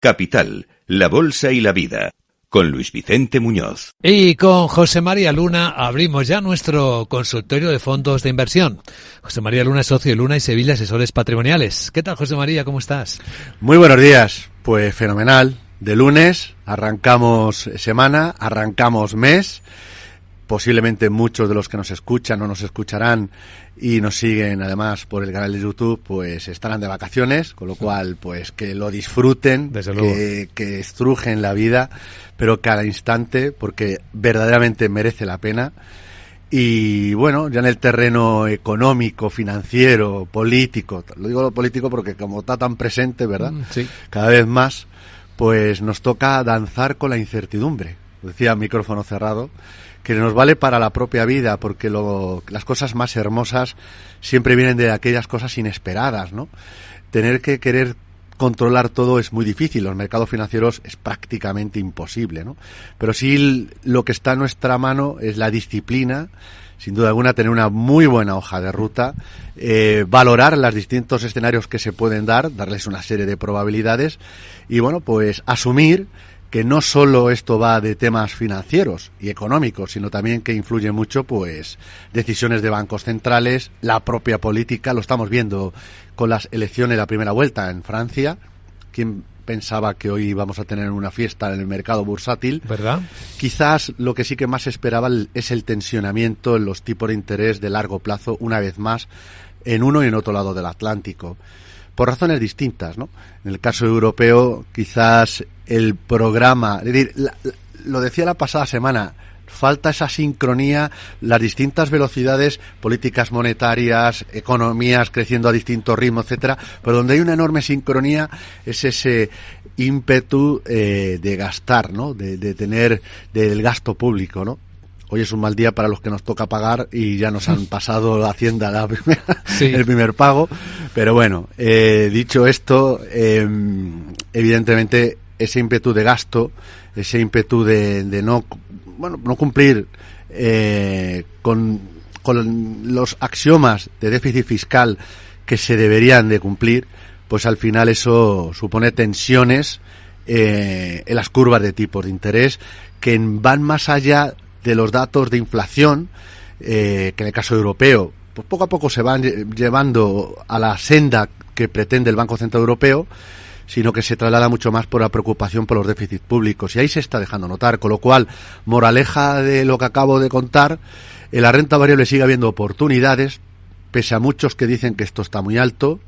Capital, la bolsa y la vida, con Luis Vicente Muñoz. Y con José María Luna abrimos ya nuestro consultorio de fondos de inversión. José María Luna es socio de Luna y Sevilla Asesores Patrimoniales. ¿Qué tal, José María? ¿Cómo estás? Muy buenos días. Pues fenomenal. De lunes arrancamos semana, arrancamos mes. Posiblemente muchos de los que nos escuchan o nos escucharán y nos siguen además por el canal de YouTube, pues estarán de vacaciones, con lo cual pues que lo disfruten, que estrujen la vida, pero cada instante, porque verdaderamente merece la pena. Y bueno, ya en el terreno económico, financiero, político, lo digo lo político porque como está tan presente, ¿verdad? Sí. Cada vez más, pues nos toca danzar con la incertidumbre. Decía micrófono cerrado, que nos vale para la propia vida, porque las cosas más hermosas siempre vienen de aquellas cosas inesperadas, ¿no? Tener que querer controlar todo es muy difícil, los mercados financieros es prácticamente imposible, ¿no? Pero sí lo que está en nuestra mano es la disciplina, sin duda alguna tener una muy buena hoja de ruta, valorar los distintos escenarios que se pueden darles una serie de probabilidades y bueno, pues asumir que no solo esto va de temas financieros y económicos, sino también que influye mucho, pues, decisiones de bancos centrales, la propia política, lo estamos viendo con las elecciones, la primera vuelta en Francia. ¿Quién pensaba que hoy íbamos a tener una fiesta en el mercado bursátil? ¿Verdad? Quizás lo que sí que más esperaba es el tensionamiento en los tipos de interés de largo plazo, una vez más, en uno y en otro lado del Atlántico. Por razones distintas, ¿no? En el caso europeo, quizás el programa, es decir, lo decía la pasada semana, falta esa sincronía, las distintas velocidades, políticas monetarias, economías creciendo a distintos ritmos, etcétera, pero donde hay una enorme sincronía es ese ímpetu de gastar, ¿no? De tener del gasto público, ¿no? Hoy es un mal día para los que nos toca pagar y ya nos han pasado la Hacienda el primer pago. Pero bueno, dicho esto, evidentemente ese ímpetu de gasto, ese ímpetu de no cumplir con los axiomas de déficit fiscal que se deberían de cumplir, pues al final eso supone tensiones en las curvas de tipos de interés que van más allá de los datos de inflación, que en el caso europeo, pues poco a poco se van llevando a la senda que pretende el Banco Central Europeo, sino que se traslada mucho más por la preocupación por los déficits públicos. Y ahí se está dejando notar, con lo cual, moraleja de lo que acabo de contar, en la renta variable sigue habiendo oportunidades, pese a muchos que dicen que esto está muy alto,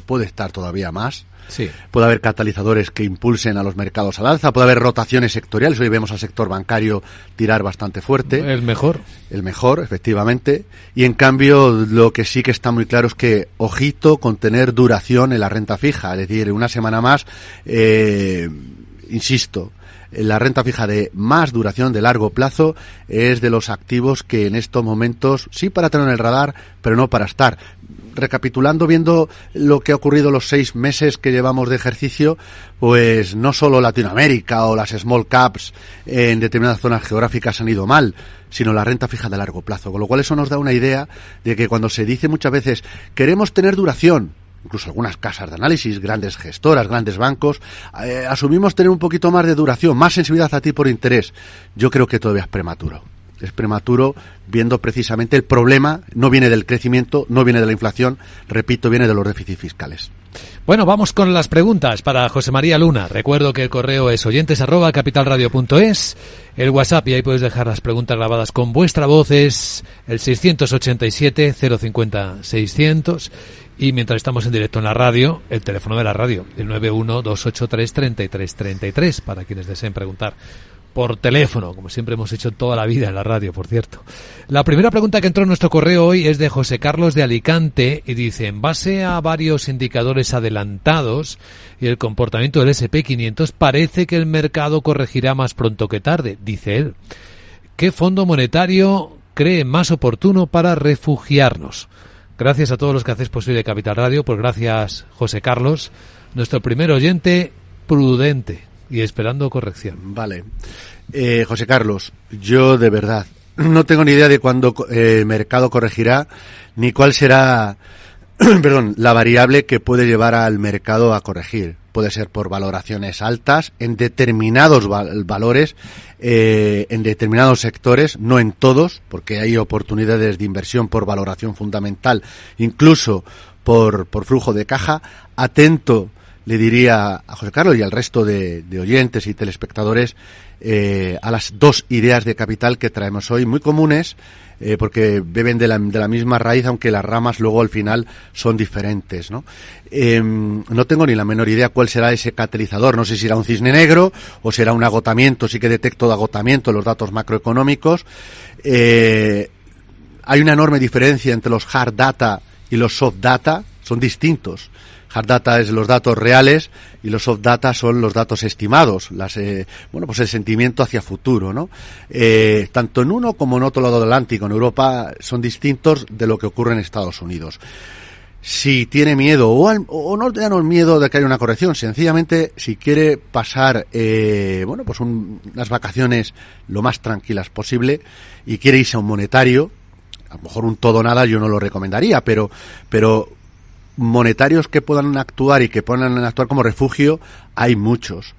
puede estar todavía más. Sí. Puede haber catalizadores que impulsen a los mercados al alza, puede haber rotaciones sectoriales. Hoy vemos al sector bancario tirar bastante fuerte. El mejor, efectivamente. Y en cambio, lo que sí que está muy claro es que, ojito con tener duración en la renta fija. Es decir, una semana más, insisto, la renta fija de más duración, de largo plazo, es de los activos que en estos momentos, sí para tener en el radar, pero no para estar. Recapitulando, viendo lo que ha ocurrido los 6 meses que llevamos de ejercicio, pues no solo Latinoamérica o las small caps en determinadas zonas geográficas han ido mal, sino la renta fija de largo plazo. Con lo cual eso nos da una idea de que cuando se dice muchas veces queremos tener duración, incluso algunas casas de análisis, grandes gestoras, grandes bancos, asumimos tener un poquito más de duración, más sensibilidad a tipo de interés. Yo creo que todavía es prematuro. Es prematuro, viendo precisamente el problema, no viene del crecimiento, no viene de la inflación, repito, viene de los déficits fiscales. Bueno, vamos con las preguntas para José María Luna. Recuerdo que el correo es oyentes@capitalradio.es, el WhatsApp, y ahí puedes dejar las preguntas grabadas con vuestra voz, es el 687 050 600, y mientras estamos en directo en la radio, el teléfono de la radio, el 912833333, para quienes deseen preguntar por teléfono, como siempre hemos hecho toda la vida en la radio, por cierto. La primera pregunta que entró en nuestro correo hoy es de José Carlos de Alicante y dice: en base a varios indicadores adelantados y el comportamiento del S&P 500, parece que el mercado corregirá más pronto que tarde, dice él. ¿Qué fondo monetario cree más oportuno para refugiarnos? Gracias a todos los que hacéis posible Capital Radio, pues gracias, José Carlos, nuestro primer oyente prudente y esperando corrección. Vale. José Carlos, yo de verdad no tengo ni idea de cuándo el mercado corregirá, ni cuál será la variable que puede llevar al mercado a corregir. puede ser por valoraciones altas en determinados valores, en determinados sectores, no en todos, porque hay oportunidades de inversión por valoración fundamental, incluso por flujo de caja. Atento, le diría a José Carlos y al resto de oyentes y telespectadores, a las dos ideas de capital que traemos hoy, muy comunes, porque beben de la misma raíz, aunque las ramas luego al final son diferentes, ¿no? No tengo ni la menor idea cuál será ese catalizador. No sé si será un cisne negro o será un agotamiento. Sí que detecto de agotamiento en los datos macroeconómicos. Hay una enorme diferencia entre los hard data y los soft data. Son distintos. Hard data es los datos reales y los soft data son los datos estimados, pues el sentimiento hacia futuro, ¿no? Tanto en uno como en otro lado del Atlántico, en Europa, son distintos de lo que ocurre en Estados Unidos. Si tiene miedo o no tenemos miedo de que haya una corrección, sencillamente si quiere pasar unas vacaciones lo más tranquilas posible y quiere irse a un monetario, a lo mejor un todo nada yo no lo recomendaría, pero monetarios que puedan actuar y que puedan actuar como refugio, hay muchos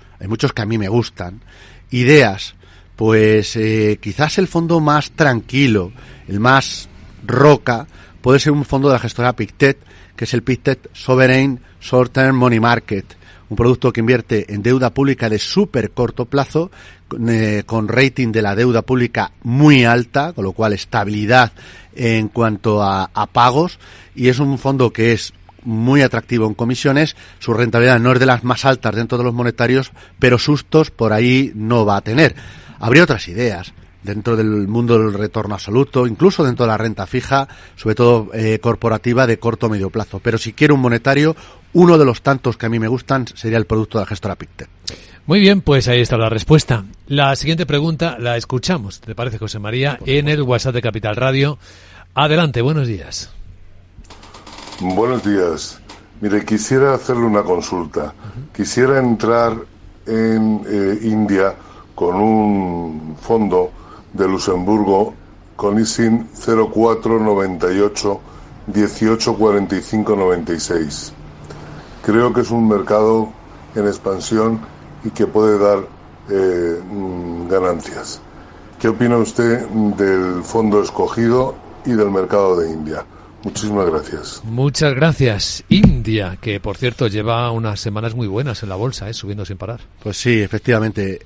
que a mí me gustan. Ideas, pues quizás el fondo más tranquilo, el más roca, puede ser un fondo de la gestora Pictet, que es el Pictet Sovereign Short Term Money Market, un producto que invierte en deuda pública de súper corto plazo, con rating de la deuda pública muy alta, con lo cual estabilidad en cuanto a pagos, y es un fondo que es muy atractivo en comisiones. Su rentabilidad no es de las más altas dentro de los monetarios, pero sustos por ahí no va a tener. Habría otras ideas dentro del mundo del retorno absoluto, incluso dentro de la renta fija, sobre todo corporativa de corto o medio plazo. Pero si quiere un monetario, uno de los tantos que a mí me gustan sería el producto de la gestora Pictet. Muy bien, pues ahí está la respuesta. La siguiente pregunta la escuchamos, ¿te parece, José María? En el WhatsApp de Capital Radio. Adelante, buenos días. Buenos días. Mire, quisiera hacerle una consulta. Quisiera entrar en India con un fondo de Luxemburgo con ISIN 0498 184596. Creo que es un mercado en expansión y que puede dar ganancias. ¿Qué opina usted del fondo escogido y del mercado de India? Muchísimas gracias. Muchas gracias. India, que por cierto lleva unas semanas muy buenas en la bolsa, subiendo sin parar. Pues sí, efectivamente.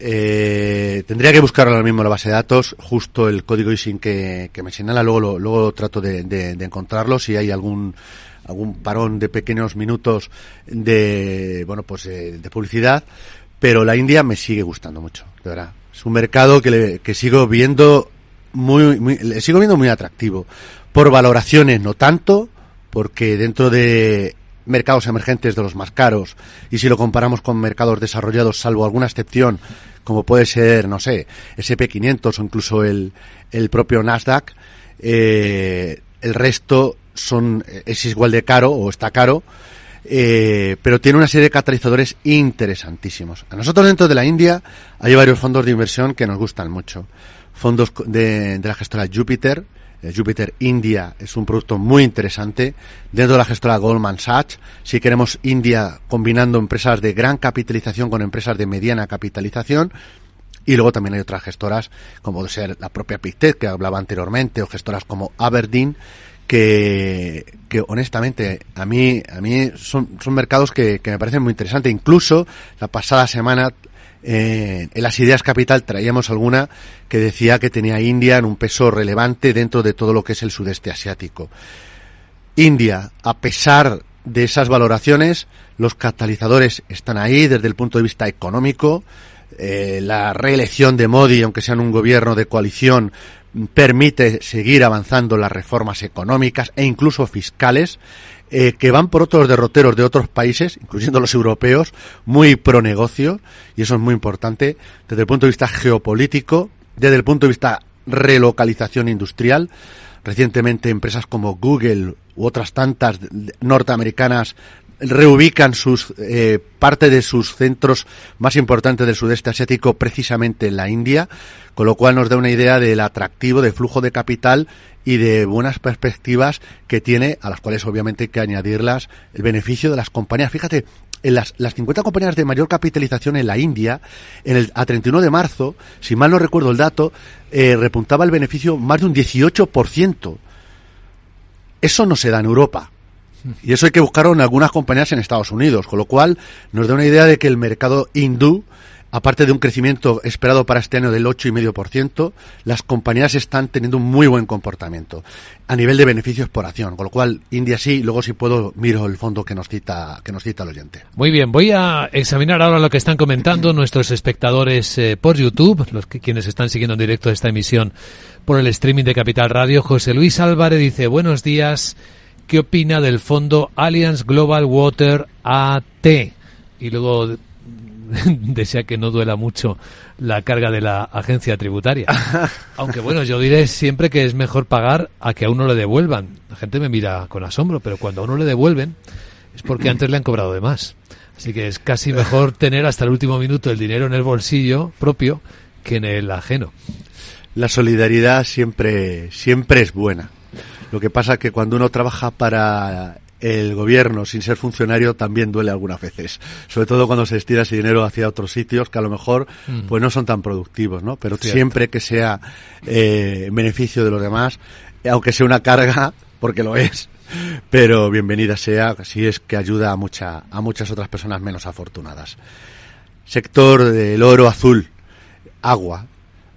Tendría que buscar ahora mismo en la base de datos justo el código ISIN que me señala. Luego trato de encontrarlo. Si hay algún parón de pequeños minutos de publicidad. Pero la India me sigue gustando mucho, de verdad. Es un mercado que sigo viendo muy atractivo. Por valoraciones no tanto, porque dentro de mercados emergentes de los más caros, y si lo comparamos con mercados desarrollados, salvo alguna excepción, como puede ser, no sé, SP500 o incluso el propio Nasdaq, el resto es igual de caro o está caro, pero tiene una serie de catalizadores interesantísimos. A nosotros dentro de la India hay varios fondos de inversión que nos gustan mucho. Fondos de la gestora Jupiter. Jupiter India es un producto muy interesante. Dentro de la gestora Goldman Sachs, si queremos India combinando empresas de gran capitalización con empresas de mediana capitalización. Y luego también hay otras gestoras, como puede ser la propia Pictet, que hablaba anteriormente, o gestoras como Aberdeen, que honestamente a mí son mercados que me parecen muy interesantes. Incluso la pasada semana en las Ideas Capital traíamos alguna que decía que tenía India en un peso relevante dentro de todo lo que es el sudeste asiático. India, a pesar de esas valoraciones, los catalizadores están ahí desde el punto de vista económico. La reelección de Modi, aunque sea en un gobierno de coalición, permite seguir avanzando las reformas económicas e incluso fiscales, que van por otros derroteros de otros países, incluyendo los europeos, muy pro negocio, y eso es muy importante desde el punto de vista geopolítico, desde el punto de vista relocalización industrial. Recientemente empresas como Google u otras tantas norteamericanas reubican parte de sus centros más importantes del sudeste asiático precisamente en la India, con lo cual nos da una idea del atractivo de flujo de capital y de buenas perspectivas que tiene, a las cuales obviamente hay que añadirlas el beneficio de las compañías. Fíjate, las 50 compañías de mayor capitalización en la India, a 31 de marzo, si mal no recuerdo el dato, repuntaba el beneficio más de un 18%. Eso no se da en Europa. Y eso hay que buscarlo en algunas compañías en Estados Unidos, con lo cual nos da una idea de que el mercado hindú, aparte de un crecimiento esperado para este año del 8,5%, las compañías están teniendo un muy buen comportamiento a nivel de beneficios por acción, con lo cual India sí, luego si puedo miro el fondo que nos cita el oyente. Muy bien, voy a examinar ahora lo que están comentando nuestros espectadores por YouTube, quienes están siguiendo en directo esta emisión por el streaming de Capital Radio. José Luis Álvarez dice: buenos días, ¿qué opina del fondo Allianz Global Water AT? Y luego desea que no duela mucho la carga de la agencia tributaria. Aunque bueno, yo diré siempre que es mejor pagar a que a uno le devuelvan. La gente me mira con asombro, pero cuando a uno le devuelven es porque antes le han cobrado de más. Así que es casi mejor tener hasta el último minuto el dinero en el bolsillo propio que en el ajeno. La solidaridad siempre es buena. Lo que pasa es que cuando uno trabaja para el gobierno sin ser funcionario también duele algunas veces, sobre todo cuando se estira ese dinero hacia otros sitios que a lo mejor pues no son tan productivos, ¿no? Pero cierto, siempre que sea en beneficio de los demás, aunque sea una carga, porque lo es, pero bienvenida sea, si es que ayuda a muchas otras personas menos afortunadas. Sector del oro azul, agua.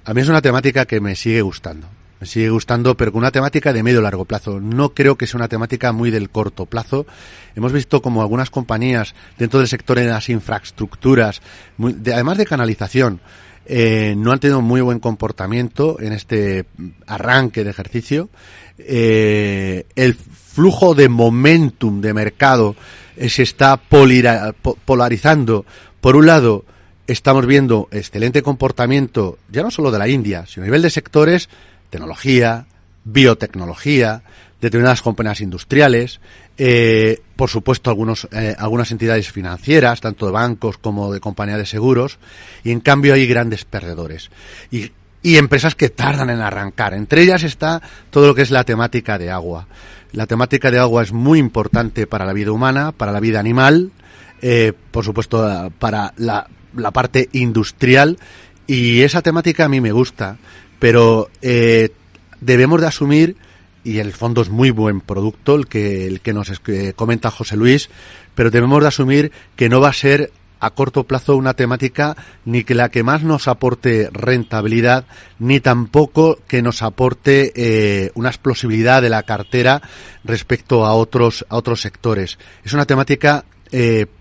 A mí es una temática que me sigue gustando. Me sigue gustando, pero con una temática de medio largo plazo. No creo que sea una temática muy del corto plazo. Hemos visto como algunas compañías dentro del sector de las infraestructuras, además de canalización, no han tenido muy buen comportamiento en este arranque de ejercicio. El flujo de momentum de mercado se está polarizando. Por un lado, estamos viendo excelente comportamiento, ya no solo de la India, sino a nivel de sectores, tecnología, biotecnología, determinadas compañías industriales, por supuesto algunas entidades financieras, tanto de bancos como de compañías de seguros, y en cambio hay grandes perdedores. Y empresas que tardan en arrancar. Entre ellas está todo lo que es la temática de agua. La temática de agua es muy importante para la vida humana, para la vida animal, por supuesto para la parte industrial, y esa temática a mí me gusta, pero debemos de asumir, y el fondo es muy buen producto el que nos comenta José Luis, pero debemos de asumir que no va a ser a corto plazo una temática ni que la que más nos aporte rentabilidad, ni tampoco que nos aporte una explosividad de la cartera respecto a otros sectores. Es una temática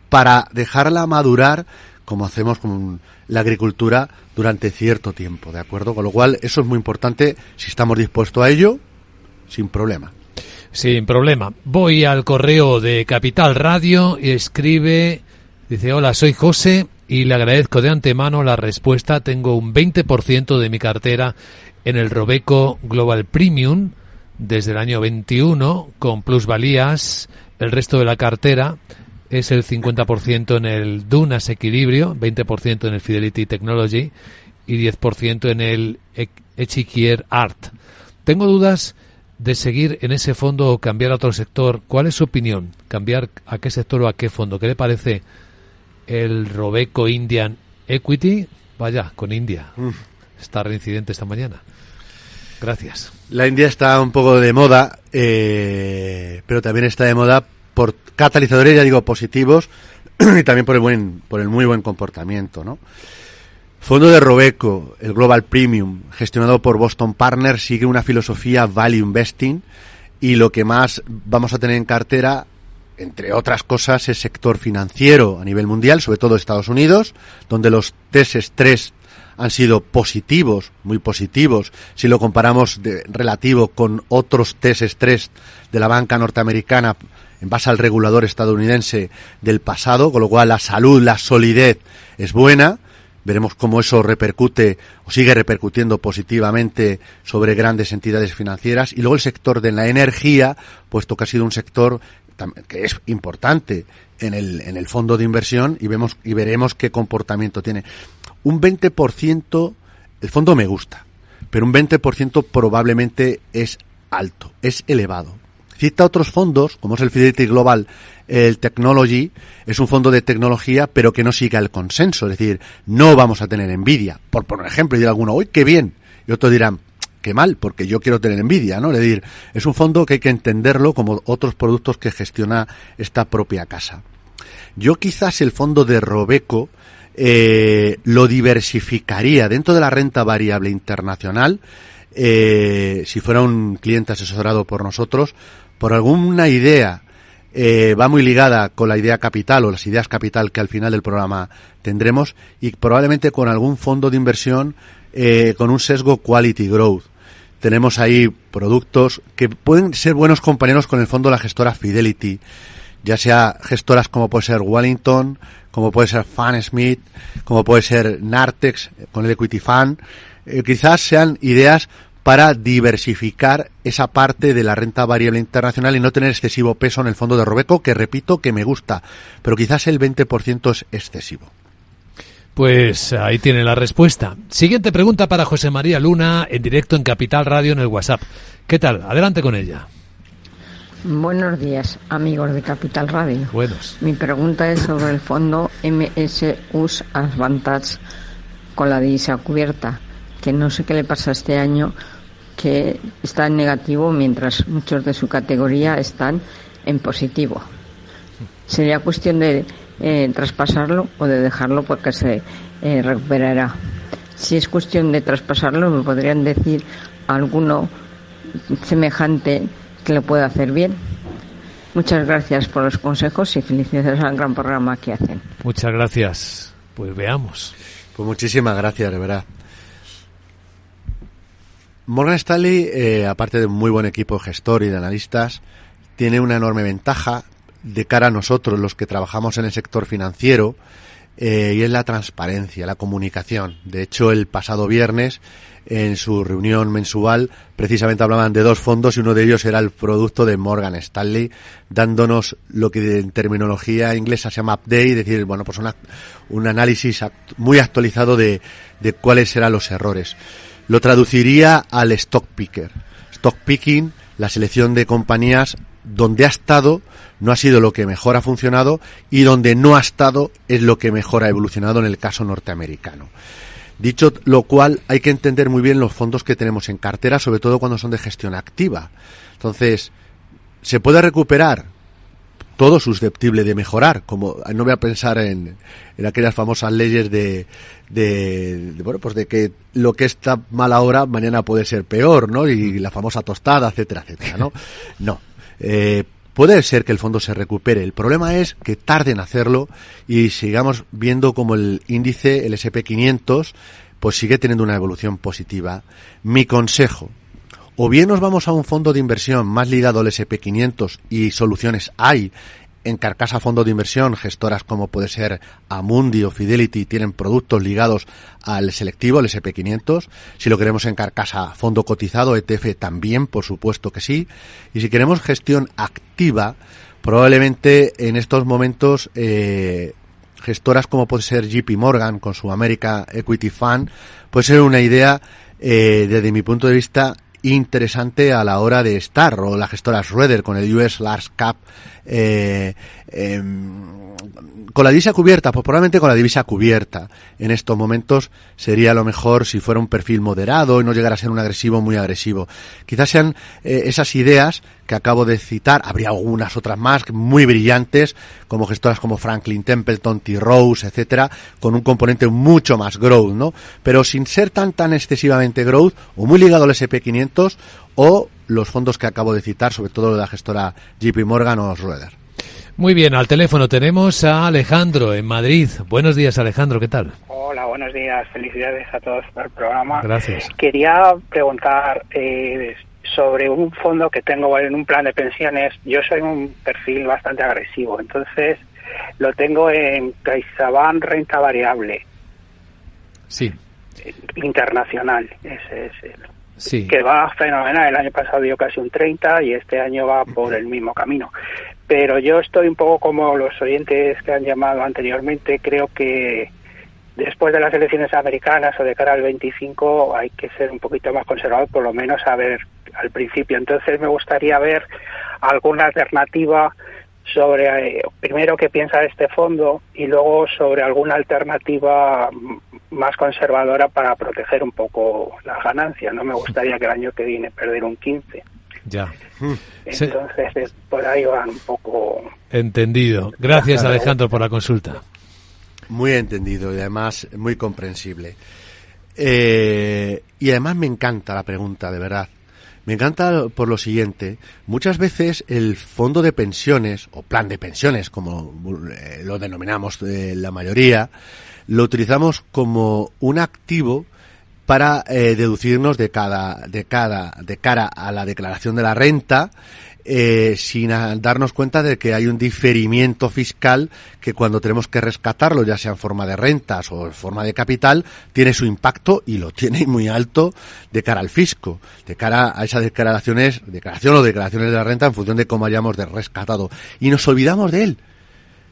para dejarla madurar, como hacemos con la agricultura, durante cierto tiempo, ¿de acuerdo? Con lo cual, eso es muy importante. Si estamos dispuestos a ello, sin problema. Sin problema. Voy al correo de Capital Radio y escribe, dice: hola, soy José y le agradezco de antemano la respuesta. Tengo un 20% de mi cartera en el Robeco Global Premium desde el año 21 con plusvalías. El resto de la cartera es el 50% en el Dunas Equilibrio, 20% en el Fidelity Technology y 10% en el Echiquier Art. Tengo dudas de seguir en ese fondo o cambiar a otro sector. ¿Cuál es su opinión? ¿Cambiar a qué sector o a qué fondo? ¿Qué le parece el Robeco Indian Equity? Vaya, con India. Está reincidente esta mañana. Gracias. La India está un poco de moda, pero también está de moda por catalizadores, ya digo, positivos, y también por el muy buen comportamiento, ¿no? Fondo de Robeco, el Global Premium, gestionado por Boston Partners, sigue una filosofía value investing, y lo que más vamos a tener en cartera, entre otras cosas, es sector financiero a nivel mundial, sobre todo Estados Unidos, donde los test estrés han sido positivos, muy positivos, si lo comparamos relativo con otros test estrés de la banca norteamericana en base al regulador estadounidense del pasado, con lo cual la salud, la solidez es buena. Veremos cómo eso repercute o sigue repercutiendo positivamente sobre grandes entidades financieras. Y luego el sector de la energía, puesto que ha sido un sector que es importante en el fondo de inversión, y veremos qué comportamiento tiene. Un 20%, el fondo me gusta, pero un 20% probablemente es alto, es elevado. Es Cita otros fondos, como es el Fidelity Global el Technology, es un fondo de tecnología, pero que no siga el consenso. Es decir, no vamos a tener Nvidia. Por ejemplo, y dirá alguno, ¡uy, qué bien! Y otros dirán, qué mal, porque yo quiero tener Nvidia, ¿no? Es decir, es un fondo que hay que entenderlo como otros productos que gestiona esta propia casa. Yo quizás el fondo de Robeco lo diversificaría dentro de la renta variable internacional, si fuera un cliente asesorado por nosotros, por alguna idea, va muy ligada con la idea capital o las ideas capital que al final del programa tendremos, y probablemente con algún fondo de inversión con un sesgo quality growth. Tenemos ahí productos que pueden ser buenos compañeros con el fondo de la gestora Fidelity, ya sea gestoras como puede ser Wellington, como puede ser Fan Smith, como puede ser Nartex con el Equity Fund. Quizás sean ideas para diversificar esa parte de la renta variable internacional y no tener excesivo peso en el fondo de Robeco, que repito que me gusta, pero quizás el 20% es excesivo. Pues ahí tiene la respuesta. Siguiente pregunta para José María Luna, en directo en Capital Radio en el WhatsApp. ¿Qué tal? Adelante con ella. Buenos días, amigos de Capital Radio. Buenos. Mi pregunta es sobre el fondo MSUS Advantage con la divisa cubierta, que no sé qué le pasa este año, que está en negativo mientras muchos de su categoría están en positivo. Sería cuestión de traspasarlo o de dejarlo porque se recuperará. Si es cuestión de traspasarlo, ¿me podrían decir alguno semejante que lo pueda hacer bien? Muchas gracias por los consejos y felicidades al gran programa que hacen. Muchas gracias. Pues veamos. Pues muchísimas gracias, de verdad. Morgan Stanley, aparte de un muy buen equipo gestor y de analistas, tiene una enorme ventaja de cara a nosotros, los que trabajamos en el sector financiero, y es la transparencia, la comunicación. De hecho, el pasado viernes, en su reunión mensual, precisamente hablaban de dos fondos y uno de ellos era el producto de Morgan Stanley, dándonos lo que en terminología inglesa se llama update, es decir, bueno, pues un análisis muy actualizado de cuáles eran los errores. Lo traduciría al stock picker. Stock picking, la selección de compañías donde ha estado no ha sido lo que mejor ha funcionado y donde no ha estado es lo que mejor ha evolucionado en el caso norteamericano. Dicho lo cual, hay que entender muy bien los fondos que tenemos en cartera, sobre todo cuando son de gestión activa. Entonces, ¿se puede recuperar? Todo susceptible de mejorar, como no voy a pensar en aquellas famosas leyes de bueno, pues de que lo que está mal ahora mañana puede ser peor, ¿no? Y la famosa tostada, etcétera, etcétera, ¿no? No. Puede ser que el fondo se recupere. El problema es que tarde en hacerlo y sigamos viendo como el índice, el S&P 500, pues sigue teniendo una evolución positiva. Mi consejo: o bien nos vamos a un fondo de inversión más ligado al S&P 500 y soluciones hay en carcasa fondo de inversión, gestoras como puede ser Amundi o Fidelity tienen productos ligados al selectivo, al S&P 500. Si lo queremos en carcasa fondo cotizado, ETF también, por supuesto que sí. Y si queremos gestión activa, probablemente en estos momentos gestoras como puede ser JP Morgan con su America Equity Fund puede ser una idea desde mi punto de vista interesante a la hora de estar, o la gestora Schroeder con el US Large Cap, con la divisa cubierta, pues probablemente con la divisa cubierta en estos momentos sería lo mejor si fuera un perfil moderado y no llegara a ser un agresivo muy agresivo. Quizás sean esas ideas que acabo de citar, habría algunas otras más muy brillantes, como gestoras como Franklin Templeton, T. Rowe, etcétera, con un componente mucho más growth, ¿no? Pero sin ser tan excesivamente growth, o muy ligado al S&P 500, o los fondos que acabo de citar, sobre todo de la gestora JP Morgan o Schroeder. Muy bien, al teléfono tenemos a Alejandro en Madrid. Buenos días, Alejandro, ¿qué tal? Hola, buenos días, felicidades a todos por el programa. Gracias. Quería preguntar sobre un fondo que tengo en un plan de pensiones. Yo soy un perfil bastante agresivo, entonces lo tengo en CaixaBank Renta Variable. Sí. Internacional, ese es el. Sí. Que va fenomenal. El año pasado dio casi un 30 y este año va por el mismo camino. Pero yo estoy un poco como los oyentes que han llamado anteriormente. Creo que después de las elecciones americanas o de cara al 25 hay que ser un poquito más conservador, por lo menos a ver al principio. Entonces me gustaría ver alguna alternativa sobre, primero, qué piensa de este fondo y luego sobre alguna alternativa más conservadora para proteger un poco las ganancias. No me gustaría que el año que viene perder un 15%. Ya. Entonces, por ahí van un poco... Entendido. Gracias, Alejandro, por la consulta. Muy entendido y además muy comprensible. Y además me encanta la pregunta, de verdad. Me encanta por lo siguiente. Muchas veces el fondo de pensiones, o plan de pensiones, como lo denominamos la mayoría, lo utilizamos como un activo para deducirnos de cara a la declaración de la renta, sin darnos cuenta de que hay un diferimiento fiscal que cuando tenemos que rescatarlo, ya sea en forma de rentas o en forma de capital, tiene su impacto y lo tiene muy alto de cara al fisco, de cara a esas declaración o declaraciones de la renta en función de cómo hayamos rescatado. Y nos olvidamos de él.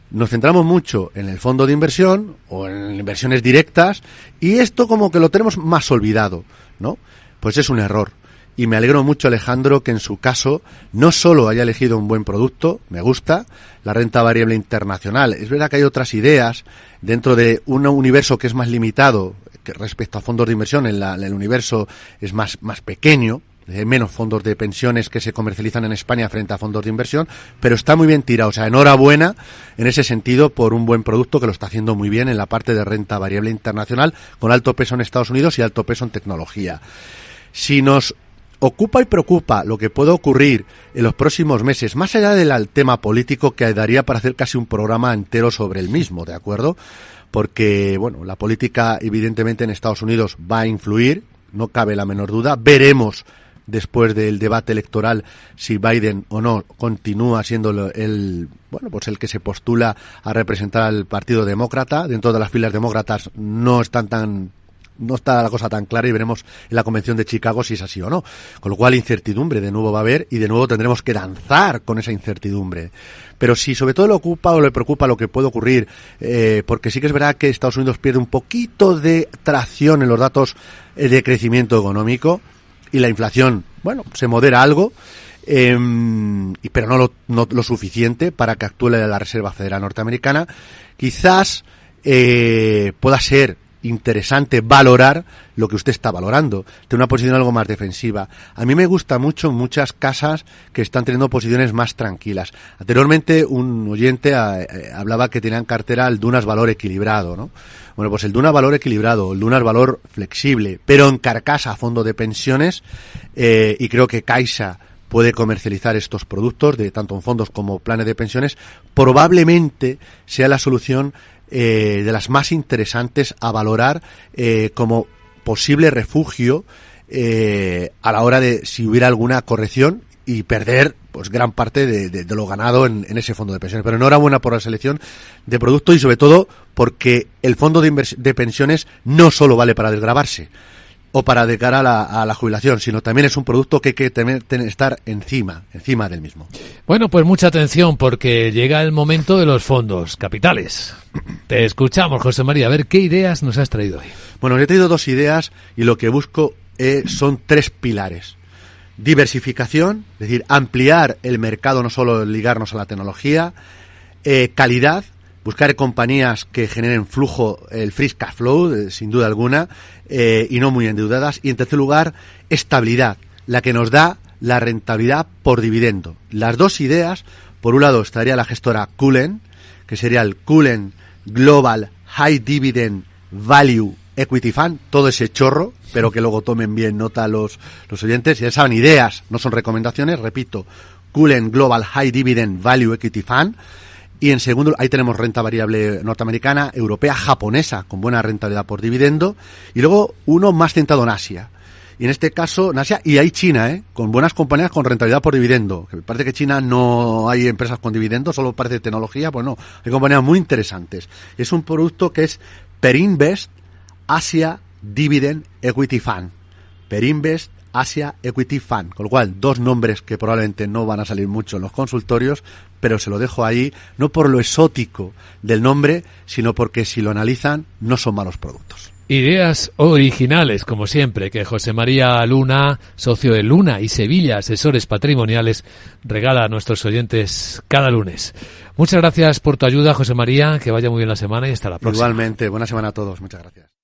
Nos centramos mucho en el fondo de inversión o en inversiones directas y esto como que lo tenemos más olvidado, ¿no? Pues es un error. Y me alegro mucho, Alejandro, que en su caso no solo haya elegido un buen producto, me gusta, la renta variable internacional. Es verdad que hay otras ideas dentro de un universo que es más limitado que respecto a fondos de inversión. El universo es más pequeño, hay menos fondos de pensiones que se comercializan en España frente a fondos de inversión, pero está muy bien tirado. O sea, enhorabuena en ese sentido por un buen producto que lo está haciendo muy bien en la parte de renta variable internacional, con alto peso en Estados Unidos y alto peso en tecnología. Si nos ocupa y preocupa lo que puede ocurrir en los próximos meses, más allá del tema político, que daría para hacer casi un programa entero sobre el mismo, ¿de acuerdo? Porque, bueno, la política evidentemente en Estados Unidos va a influir, no cabe la menor duda. Veremos después del debate electoral si Biden o no continúa siendo el que se postula a representar al Partido Demócrata. Dentro de las filas demócratas no está la cosa tan clara y veremos en la convención de Chicago si es así o no. Con lo cual incertidumbre de nuevo va a haber y de nuevo tendremos que danzar con esa incertidumbre. Pero si sobre todo le ocupa o le preocupa lo que puede ocurrir, porque sí que es verdad que Estados Unidos pierde un poquito de tracción en los datos de crecimiento económico y la inflación, se modera algo, pero no lo suficiente para que actúe la Reserva Federal Norteamericana. Quizás pueda ser interesante valorar lo que usted está valorando, de una posición algo más defensiva. A mí me gusta mucho muchas casas que están teniendo posiciones más tranquilas. Anteriormente un oyente hablaba que tenían cartera el Dunas Valor equilibrado, ¿no? Bueno, pues el Dunas Valor equilibrado, el Dunas Valor flexible, pero en carcasa fondo de pensiones, y creo que Caixa puede comercializar estos productos de tanto en fondos como planes de pensiones, probablemente sea la solución de las más interesantes a valorar como posible refugio a la hora de si hubiera alguna corrección y perder pues gran parte de lo ganado en ese fondo de pensiones. Pero enhorabuena por la selección de producto y sobre todo porque el fondo de pensiones no solo vale para desgravarse o para de cara a la jubilación, sino también es un producto que hay que estar encima del mismo. Bueno, pues mucha atención porque llega el momento de los fondos capitales. Te escuchamos, José María. A ver, ¿qué ideas nos has traído hoy? Bueno, yo he traído 2 ideas y lo que busco son 3 pilares. Diversificación, es decir, ampliar el mercado, no solo ligarnos a la tecnología. Calidad, buscar compañías que generen flujo, el free cash flow, sin duda alguna, y no muy endeudadas. Y en tercer lugar, estabilidad, la que nos da la rentabilidad por dividendo. Las 2 ideas, por un lado estaría la gestora Cullen, que sería el Cullen Global High Dividend Value Equity Fund, todo ese chorro, pero que luego tomen bien nota los oyentes. Ya saben, ideas, no son recomendaciones, repito, Cullen Global High Dividend Value Equity Fund. Y en segundo, ahí tenemos renta variable norteamericana, europea, japonesa, con buena rentabilidad por dividendo. Y luego uno más centrado en Asia. Y en este caso, en Asia, y hay China, con buenas compañías con rentabilidad por dividendo. Que me parece que China no hay empresas con dividendo, solo parece tecnología, pues no. Hay compañías muy interesantes. Es un producto que es Perinvest Asia Dividend Equity Fund. Perinvest Asia Equity Fund, con lo cual 2 nombres que probablemente no van a salir mucho en los consultorios, pero se lo dejo ahí, no por lo exótico del nombre, sino porque si lo analizan no son malos productos. Ideas originales, como siempre, que José María Luna, socio de Luna y Sevilla Asesores Patrimoniales, regala a nuestros oyentes cada lunes. Muchas gracias por tu ayuda, José María, que vaya muy bien la semana y hasta la próxima. Igualmente, buena semana a todos, muchas gracias.